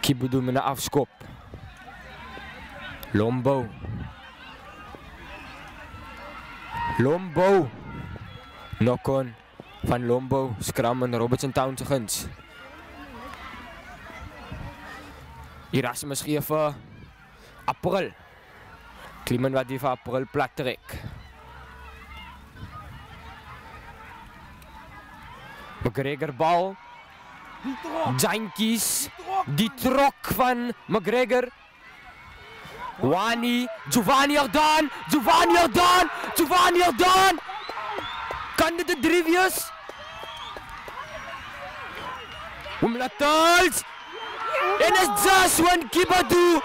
Kibudu met een afskop. Lombo. Lombo. Knock-on van Lombo. Scrum en Robertson Town se guns. Erasmus gee vir April. Kliman wat die vir April plat trek. McGregor bal. Jankies. Die trok van McGregor. Wani. Giovanni Jordan. Giovanni Jordan. Giovanni Jordan. Kan dit 'n 3 wees? Omlatals. En is Jaswan Kibadu.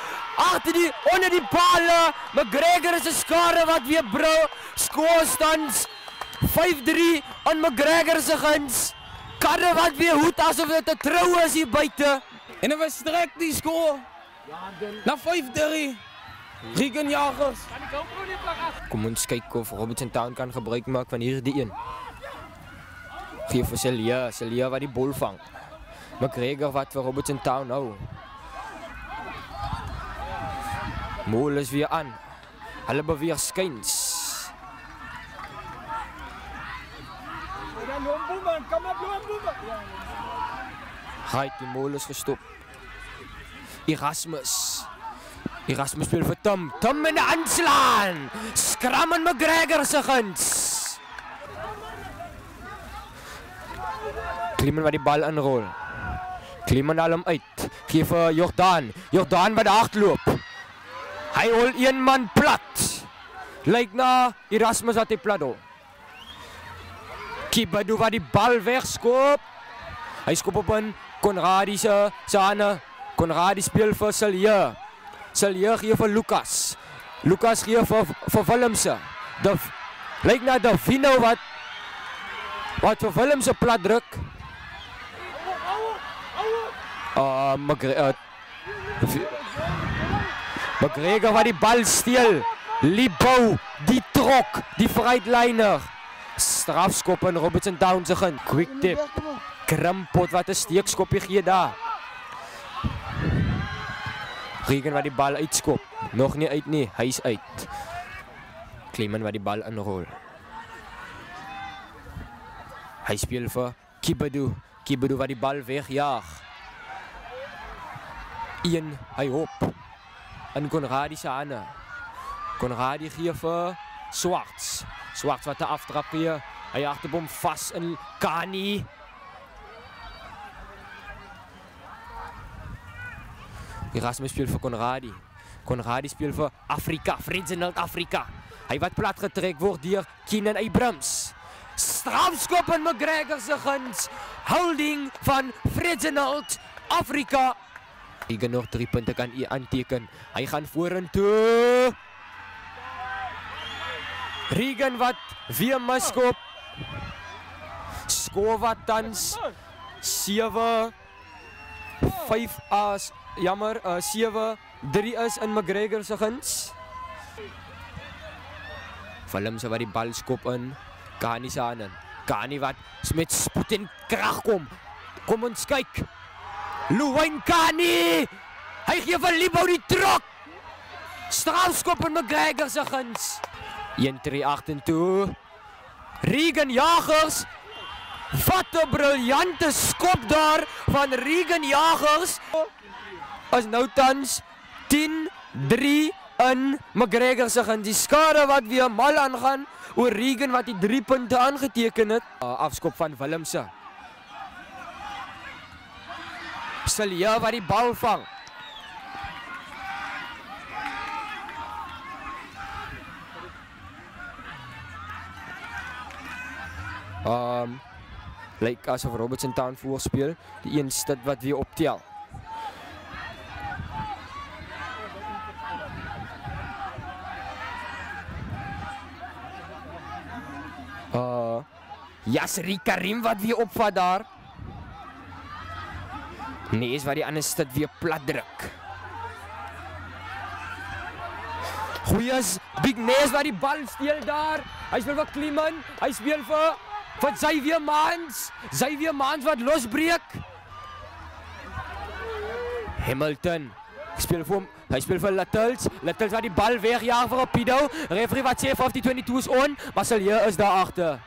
Onder die palen. McGregor is 'n skare wat weer brou. Skoorstands 5-3 aan McGregor se guns. Karre wat weer hoed asof dit 'n trou is hier buite. En dan verstrek die skoor. Na 5-3. Regan Jagers. Kom ons kyk of Robertson Town kan gebruik maak van hierdie een. Geef vir Celia. Celia wat die bal vang. McGregor wat vir Robertson Town hou. Mol is weer aan. Hulle beweeg skuins. Right, die Mol is gestop. Erasmus speel vir Tom. Tom in die aanslaan. Scrum en McGregor se guns. Kliman wat die bal inrol. Kliman haal hom uit. Geef vir Jordan. Jordan wat hardloop. Hy hol een man plat. Lyk na Erasmus wat hy plat hol. Kibadu wat die bal wegskop. Hy skop op in Conradi se hande. Conradi speel vir Celia. Celia gee vir Lucas. Lucas gee vir Willemse. Lyk na Davino wat vir Willemse plat druk. McGregor wat die bal steel. Libou, die trok, die vrytliner. Strafskop in Robertson Town se gun. Quick tip. Krimpot wat 'n steekskopie gee daar. Regan wat die bal uitskop. Nog nie uit nie, hy's uit. Kliman wat die bal inrol. Hy speel vir Kibadu. Kibadu wat die bal wegjaag. Hy hop. In Conradi se hande. Conradi gee vir Swarts. Swarts wat 'n aftrap gee. Hy agter hom vas in Kani. Erasmus speel vir Conradi. Conradi speel vir Afrika. Fredzenald Afrika. Hy wat plat getrek word deur Keenan Abrams. Strafskop in McGregor se guns. Holding van Fredzenald Afrika. Hy gaan nog 3 punte kan aanteken. Hy gaan vorentoe. Regan wat weer miskop. Skoor wat tans 7-5 as jammer 7-3 is in McGregor se guns. Willemse wat die bal skop in Kani se hande. Kani wat met spoed en krag kom. Kom ons kyk. Luwyn Kani. Hy gee vir Libou die trok. Strafskop in McGregor se guns. 1-3 toe. Regan Jagers. Wat 'n briljante skop daar van Regan Jagers. As nou tans 10-3 in McGregor se guns. Die skade wat weer mal aangaan oor Regan wat die 3 punte aangeteken het. Afskop van Willemse. Celia wat die bal vang. Lyk asof Robertson Town voorspeel. Die een stit wat weer optel. Yasri Karim wat weer opvat daar. Nees wat die ander stit weer plat druk. Goeies, Big Nees wat die bal steel daar. Hy speel vir Kliman, hy speel vir Xavier Mans. Xavier Mans wat losbreek. Hamilton. Hij speelt voor Littles. Littles wat die bal wegjaagt voor Pido. Referee wat sê 50-22 is on. Marcelier is daarachter.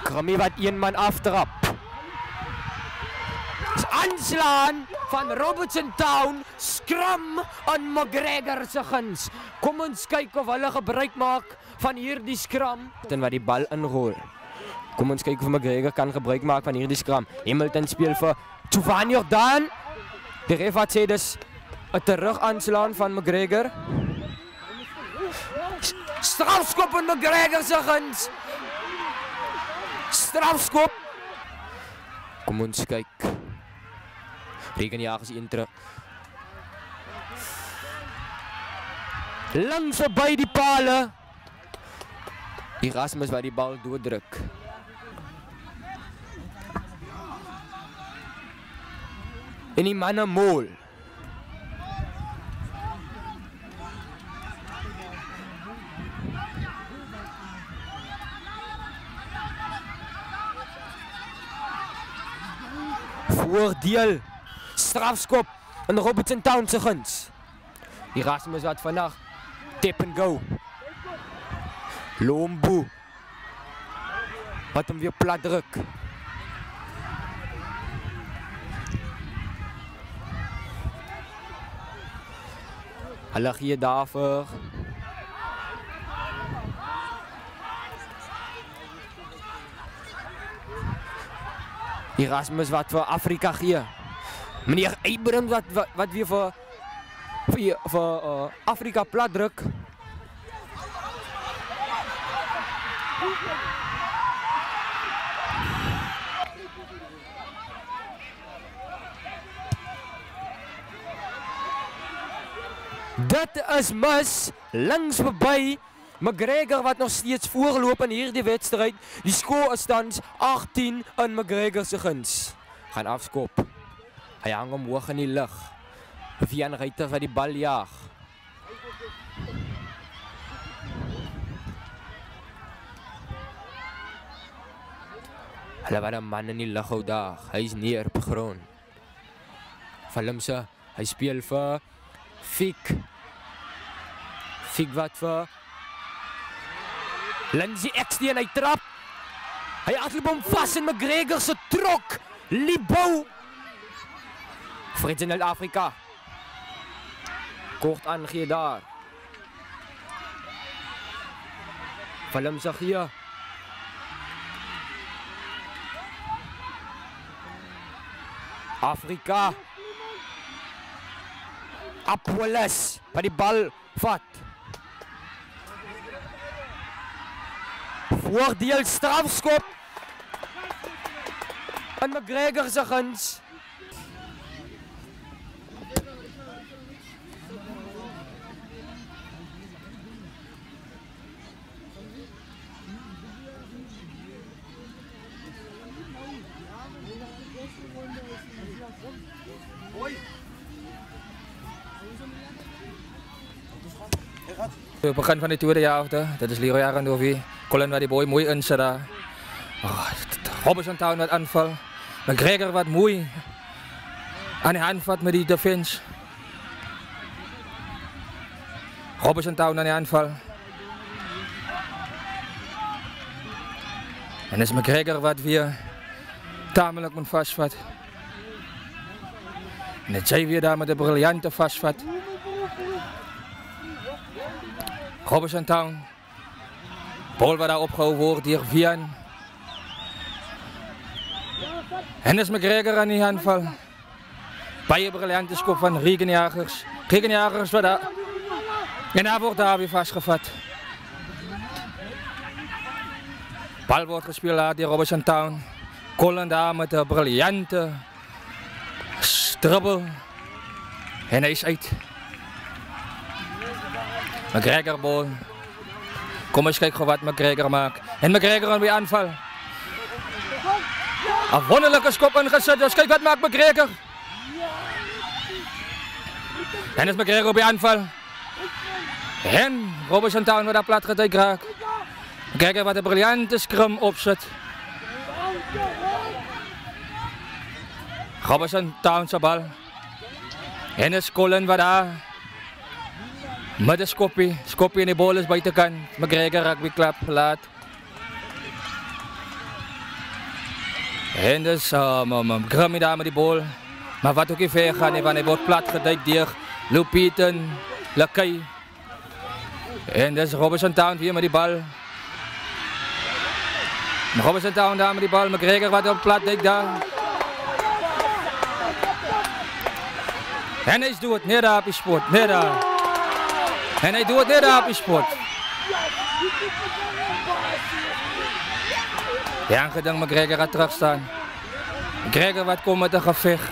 Krummy wat een man aftrap. Is aanslaan van Robertson Town. Scrum aan McGregor se guns. Kom ons kyk of hulle gebruik maak van hierdie scrum. Dan wat die bal inrol. Kom ons kyk of McGregor kan gebruik maak van hierdie scrum. Hamilton speel vir Giovanni Jordan. Die ref wat sê dis 'n terug aanslaan van McGregor. Strafskop aan McGregor se guns. Strafskop. Kom ons kyk. Regenjagers in terug. Langs verby die pale. Erasmus wat die bal dooddruk. En die manne mol. Voordeel. Strafskop aan Robertson Town se guns. Erasmus wat vandag tap and go. Lombo. Wat hom weer plat druk. Hulle gee daarvoor. Erasmus wat vir Afrika gee. Meneer Abrams wat weer vir Afrika plat druk. Dit is mis, langs verby. McGregor wat nog steeds voorloop in hierdie wedstryd. Die skoor is tans 18 in McGregor se guns. Gaan afskop. Hy hang hom hoog in die lug. Vian Reiter wat die bal jaag. Hulle wat 'n man in die lug hou daar. Hy is neer op grond. Valimse, hy speel vir Fik. Fik wat vir Lindsay Exton, hy trap. Hy hardloop hom vas in McGregor se trok. Libou. Fredinel Afrika. Kort aangee daar. Valimse hier. Afrika. Apollos wat die bal vat. Voordeel strafskop. En McGregor se guns. Het begin van de tweede helft, dat is Leroy Arendovie. Colin wat die boy mooi inzet daar. Robertson Town wat aanval. McGregor wat mooi aan de hand vat met die defense. Robertson Town aan de aanval. En is McGregor wat weer tamelijk moet vastvat. En het zij weer daar met de briljante vastvat. Robertson Town. Bal wat daar opgehouden wordt hier Vian. En is McGregor aan die aanval. Bij briljante schop van Regenjagers. Regenjagers wat daar. En daar wordt daar weer vastgevat. Bal wordt gespeeld daar die Robertson Town. Colin daar met de briljante stribbel. En hij is uit. McGregor bal. Kom eens kijken wat McGregor maakt. En McGregor aan weer aanval. Een wonderlijke schop ingezet. Dus kijk wat maakt McGregor. En is McGregor weer aanval. En Robertson Town wordt daar plat getikt raakt. Kijken wat een briljante scrum opzet. Robertson Town sa bal. En is Colin wat daar. Met de Skoppie. Skoppie en die bal is buitenkant. McGregor Rugby Club laat. En dus Grammy daar met die bal. Maar wat ook niet ver gaan, want hij wordt plat geduikt door Lupieten, Lakay. En dus Robertson Town weer met die bal. Robertson Town daar met die bal. McGregor wat op plat duikt daar. En hij doet het net daar op die sport, net daar. En hij doet het net daar op die sport. Ja, gedankt McGregor gaat terugstaan. McGregor wat komt met een gevecht.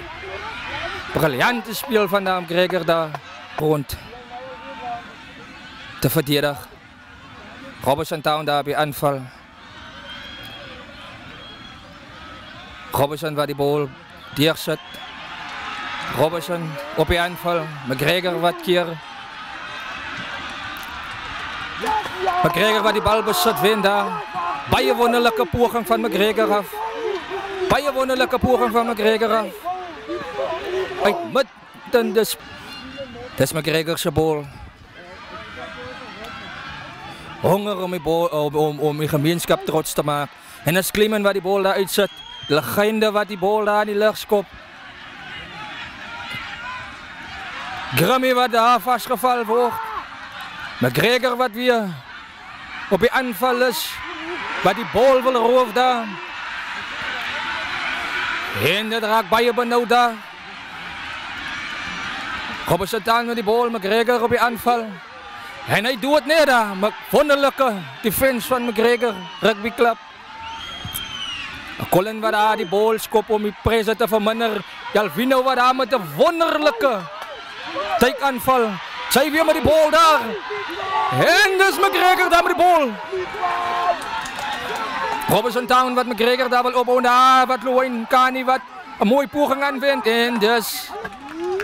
Briljante speel van McGregor daar rond. Te verdedigen. Robertson Town daar op die aanval. Robertson waar die bal neerzet. Robertson op die aanval. McGregor wat keer. McGregor wat die bal bezit wint daar. Baie wonderlijke poging van McGregor af. Baie wonderlijke poging van McGregor af. Uitmuntend dus. Dis McGregor se bal. Honger om die bal, om die gemeenskap trots te maken. En dis Kleeman wat die bal daar uitzet. De legende wat die bal daar in die lucht skop. Grammy wat daar vastgevallen wordt. McGregor wat weer op die aanval is. Wat die bal wil roof daar. En dat raakt baie benauwd daar. Robertson Town met die bal, McGregor op die aanval. En hij doet het neer daar. Maar wonderlijke defense van McGregor Rugby Club. Colin wat daar die bal skop om die prijs te verminderen. Jalvino wat daar met een wonderlijke teikaanval. Zij weer met die bal daar. En dus McGregor daar met die bal. Robertson Town wat McGregor daar wil opbouwen. Daar wat Luwayne Kani wat een mooie poging aanwendt. En dus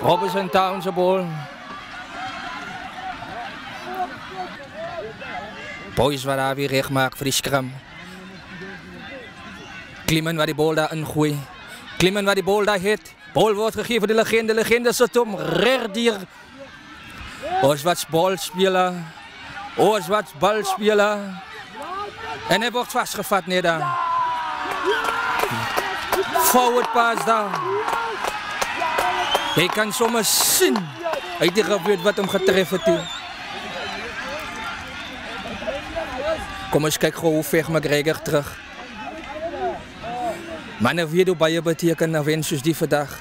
Robertson Town zijn bal. Boys wat daar weer recht maakt voor die scrum. Kleeman wat die bal daar ingooit. Kleeman wat die bal daar hit. Bal wordt gegeven voor de legende. Legende zit om recht hier. Oswats balspeler. Oswats balspeler. En hij wordt vastgevat neer daar. Forward pass daar. Hij kan soms zien. Hij weet wat hem getroffen heeft. Kom eens kijken hoe ver McGregor terug. Maar nou weet hoe baie beteken nou wens soos die vandag.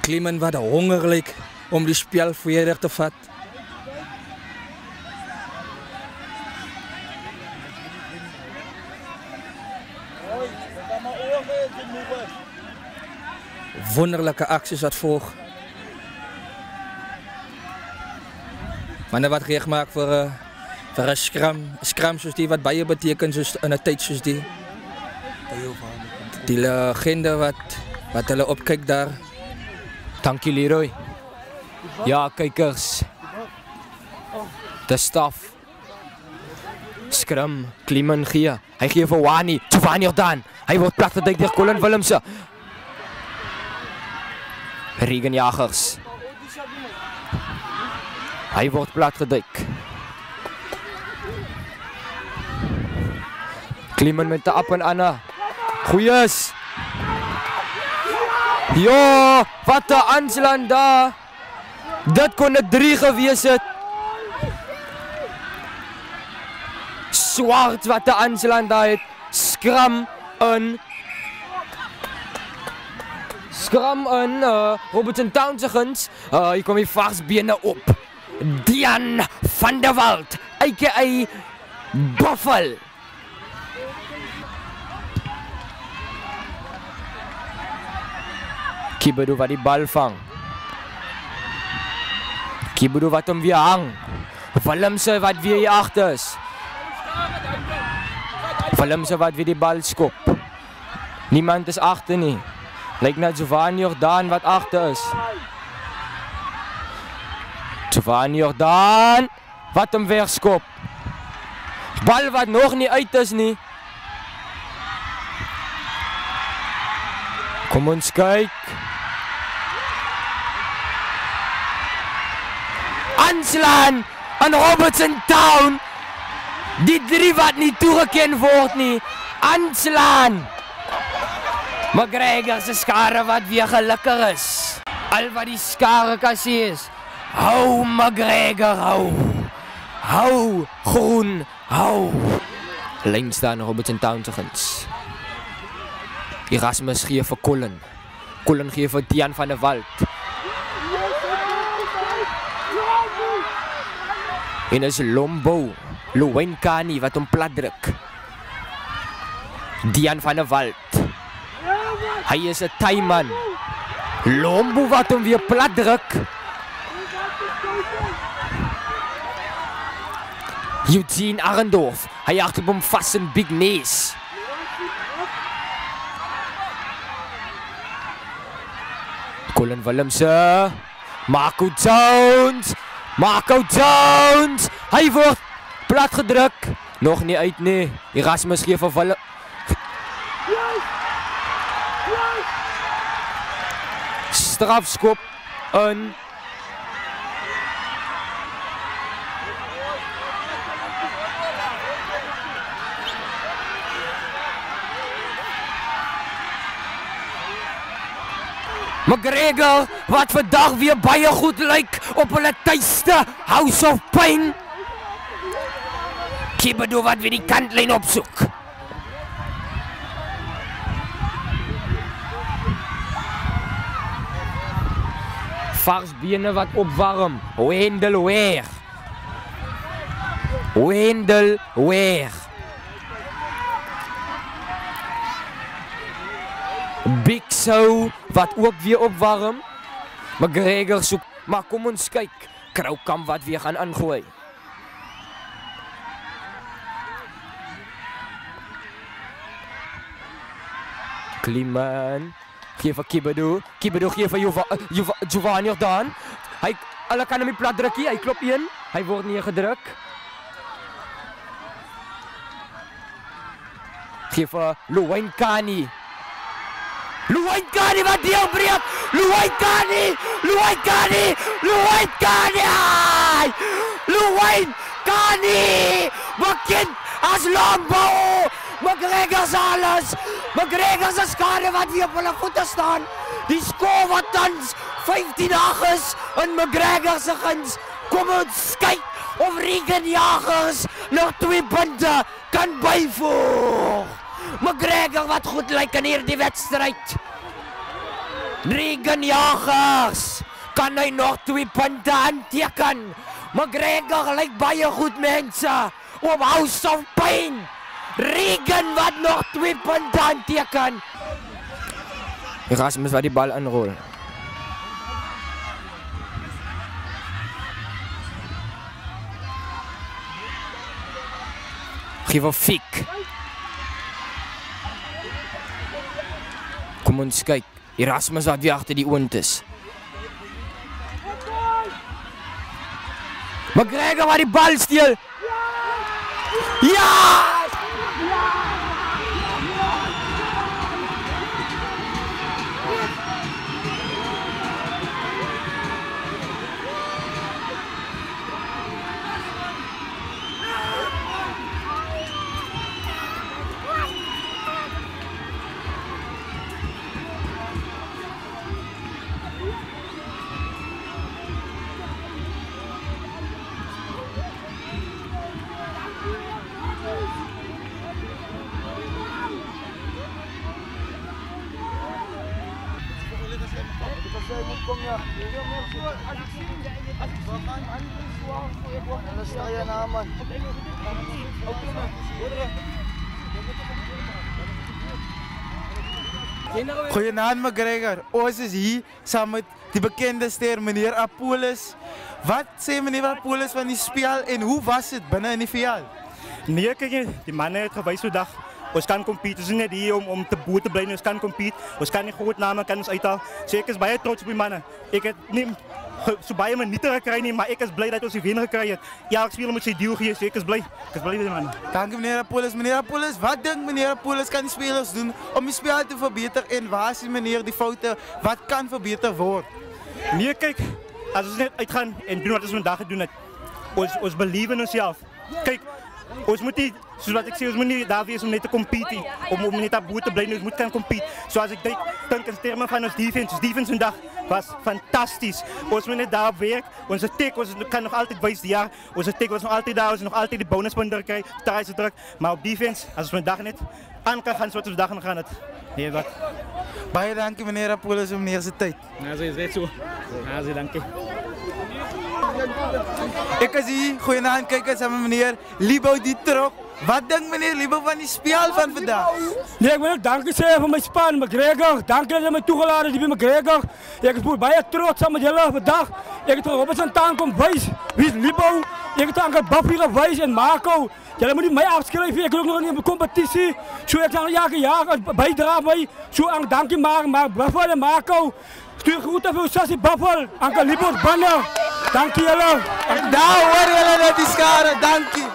Kleeman wat honger lijkt om die spel verder te vat. Wonderlijke acties wat volg. Maar wat recht maakt voor een scrum. Een scrum zoals die wat baie betekent soos in een tijd zoals die. Die legende wat hulle opkyk daar. Dankie Leroy. Ja, kijkers. De staf. Scrum, Kleeman gee. Hij geeft voor Wani. Giovanni Jordaan. Hij wordt platgedekt door Colin Willemse. Regenjagers. Hij wordt platgedekt. Kleeman met de ap en Anna. Goeies. Ja, wat een aanslaan daar. Dat kon het 3 geweest het. Zwart wat de aanslaan daar het. Scrum en Robertson Town segens. Hier kom hier vast benen op. Dian van der Walt, a.k.a. Buffel. Kibedu wat die bal vang. Kibedu wat hem weer hang. Willemse wat weer hier achter is. Willemse wat weer die bal skop. Niemand is achter nie. Lijkt net Giovanni Jordaan wat achter is. Giovanni Jordaan wat hem wegskop. Bal wat nog niet uit is nie. Kom ons kyk. Aanslaan aan Robertson Town. Die 3 wat nie toegeken word nie. Aanslaan. McGregor se skare wat weer gelukkig is. Al wat die skare kan sê is, hou McGregor, hou. Hou groen, hou. Lyn staan Robertson Town se guns. Erasmus gee vir Colin. Colin gee vir Dian van der Walt. En is Lombo, Luwyn Kani wat hom plat druk. Dian van der Walt. Hy is 'n tuinman. Lombo wat hom weer plat druk. Eugene Arendorf. Hy agter hom vas in Big Nes. Colin Willemse. Marco Jones. Marco Jones. Hy word plat gedruk. Nog nie uit nie. Erasmus gee vir Willem. Strafskop in. McGregor wat vandag weer baie goed lyk op hulle tuiste House of Pain. Kibedo wat weer die kantlyn opsoek. Varsbene wat opwarm. Wendell Ware. Wendell Ware. Big Show wat ook weer opwarm. McGregor soek, maar kom ons kyk. Kroukamp wat weer gaan aangooi. Kliman gee vir Kibedo. Kibedo gee vir Giovanni Jordaan. Hulle kan hom nie plat druk nie. Hy klop 1. Hy word neergedruk. Gee vir Luwyn Kani. Luwyn Kani wat deelbreek! Luwyn Kani! Luwyn Kani! Luwyn Kani! Luwyn Kani! Bekend as Lombo! McGregor alles! McGregor se skare wat weer op hulle voete staan. Die skoor wat tans 15-8 is in McGregor se guns. Kom ons kyk of Regan Jagers nog 2 punte kan byvoeg. McGregor wat goed lyk in hierdie wedstryd. Regan Jagers, kan hy nog 2 punte aanteken? McGregor lyk baie goed mense op House of Pain. Regan wat nog 2 punte aanteken. Erasmus wat die bal inrol. Gee vir Fiek. Kom ons kyk. Erasmus wat weer agter die oond is. McGregor wat die bal steel. Ja! Goeienaand McGregor, ons is hier saam met die bekende ster meneer Apollos. Wat sê meneer Apollos van die spel en hoe was dit binne in die veld? Nee, kyk, die manne het gewys vandag. Ons kan compete, ons is net hier om te boer te bly, ons kan compete. Ons kan nie groot name kan ons uithaal. So ek is baie trots op die manne. Ek het nie so baie minute gekry nie, maar ek is bly dat ons die wen gekry het. Elke speler moet sy deel gee, so ek is bly. Ek is bly met die man. Dankie meneer Apollos. Meneer Apollos, wat dink meneer Apollos kan die spelers doen om die spel te verbeter en waar sien meneer die foute wat kan verbeter word? Nee, kyk, as ons net uitgaan en doen wat ons vandag gedoen het, ons believe in onsself. Kyk, ons moet nie, soos wat ek sê, ons moet nie daar wees om net te compete, om net op boot te bly, ons moet kan compete. So as ek dink in termen van ons defense vandag was fantastisch. Ons moet net daarop werk, onze tik, ons kan nog altijd wijzen, ja, onze tik was nog altijd daar, ons nog altijd de bonuspunten krijgen, daar is het druk. Maar op defense, als we vandaag net aan kan gaan, zoals we vandaag gaan het. Nee, wat? Baie dankie meneer Apollos om meneer zijn tijd. Ja, zo is het zo. Ja, zo dankie. Ik is hier, goedenavond, kijk eens aan meneer Libo die trok. Wat denkt meneer Libo van die spel van vandaag? Nee, ik wil danken zeggen voor mijn span, McGregor. Dank dat je me toegelaten hebt, McGregor. Ik ben bijna trots aan met jullie vandaag. Ik heb Robinson Taan komt wijs. Wie is Libo? Ik heb Anker Buffy wijs en Marco. Jullie moeten mij afschrijven, ik wil ook nog in de competitie. Zo ik dan jaar bijdragen bij. Zo aan dank je maar Buffy en Marco. Stuur groeten voor Sassi Buffy. Anker Libo banner. Dank je jullie. Daar hoor jullie net die schade, dank je.